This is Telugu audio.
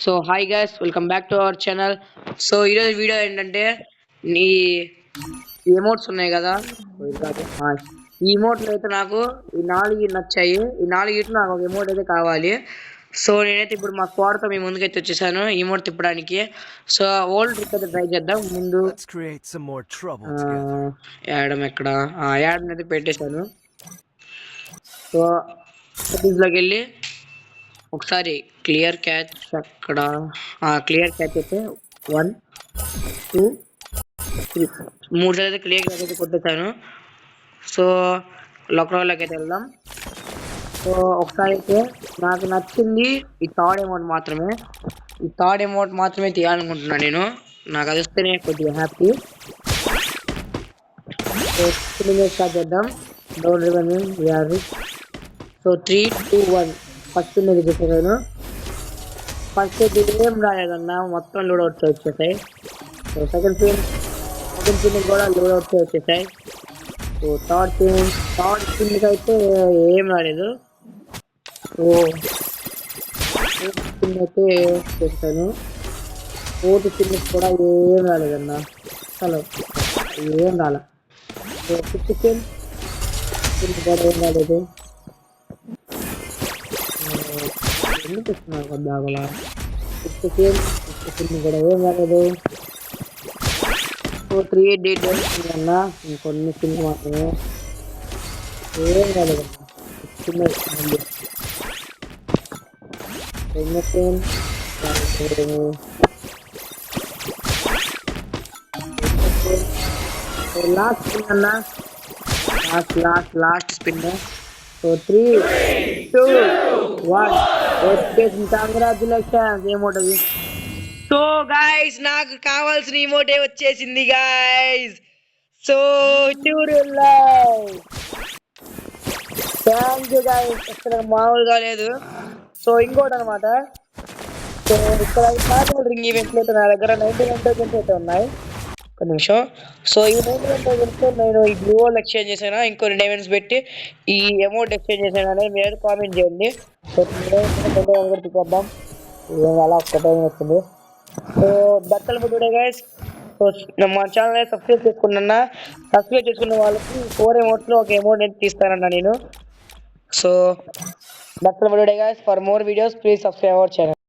So hi guys, welcome back to our channel. So ఈరోజు వీడియో ఏంటంటే నీ ఎమోట్స్ ఉన్నాయి కదా, ఈ ఎమోట్లు అయితే నాకు ఈ 4 నచ్చాయి. ఈ 4 నాకు ఒక ఎమోట్ అయితే కావాలి. సో నేనైతే ఇప్పుడు మా స్క్వాడ్తో మీ ముందుకైతే వచ్చేసాను ఎమోట్ తిప్పడానికి. సో ఓల్డ్ ట్రిక్ అయితే ట్రై చేద్దాం. ముందు యాడమ్ ఎక్కడ యాడమ్ అయితే పెట్టేశాను. సో సెట్టింగ్స్లోకి వెళ్ళి ఒకసారి క్లియర్ క్యాచ్ అక్కడ క్లియర్ క్యాచ్ అయితే 1 2 3 సార్లు అయితే క్లియర్ క్యాచ్ అయితే కొట్టేశాను. సో లాక్డౌన్లోకి అయితే వెళ్దాం. సో ఒకసారి అయితే నాకు నచ్చింది ఈ థర్డ్ అమౌంట్ మాత్రమే. ఈ థర్డ్ అమౌంట్ మాత్రమే తీయాలనుకుంటున్నాను నేను. నాకు అది వస్తేనే కొద్దిగా హ్యాపీ. సో స్టార్ట్ చేద్దాం. Down revenue. సో 3 2 1 ఫస్ట్ మీద చెప్పాను. ఫస్ట్ ఏం రాలేదన్నా, మొత్తం లోడౌట్స్ వచ్చేసాయి. సో సెకండ్ పిన్ కూడా లోడౌట్స్ వచ్చేసాయి. సో థర్డ్ పిన్కి అయితే ఏం రాలేదు. సో ఫోర్త్ పిన్ అయితే చేస్తాను. ఫోర్త్ పిన్కి కూడా ఏం రాలేదన్నా, అసలు ఏం రాలే. సో ఫిఫ్త్ పిన్ కూడా ఏం రాలేదు. ఎందుకు ఇస్తున్నారు కొద్దిగా ఫిఫ్త్ పిన్ కూడా ఏం రాలేదు. సో 3 డేట్ అన్నా, ఇంకొన్ని పిన్ మాత్రమే ఏం రాలేదు. లాస్ట్ స్పిన్ అన్నా, last spin. So 3 2 1 congratulations. Emote అది. సో గైస్, నాకు కావాల్సిన ఎమోటే వచ్చేసింది guys. So thank you guys, అసలు మామూలుగా లేదు. సో ఇంకోటి అనమాట, సో ఇక్కడ క్యాజువల్ రింగ్ ఈవెంట్లు అయితే నా దగ్గర 99 టోకెన్స్ అయితే ఉన్నాయి. ఒక నిమిషం. సో ఈ 99 టోకెన్స్ నేను ఈ గ్లూ వాల్ ఎక్స్చేంజ్ చేసానా, ఇంకో 2 ఈవెంట్స్ పెట్టి ఈ అమౌంట్ ఎక్స్చేంజ్ చేసాను అనేది మీరు కామెంట్ చేయండి. సో చూద్దాం అలా ఒక్కటే వస్తుంది. So that's all today guys. So మా ఛానల్ సబ్స్క్రైబ్ చేసుకున్న వాళ్ళకి 4 అమౌంట్స్లో ఒక అమౌంట్ అయితే తీస్తానన్నా నేను. So that's all today guys. For more videos please subscribe our channel.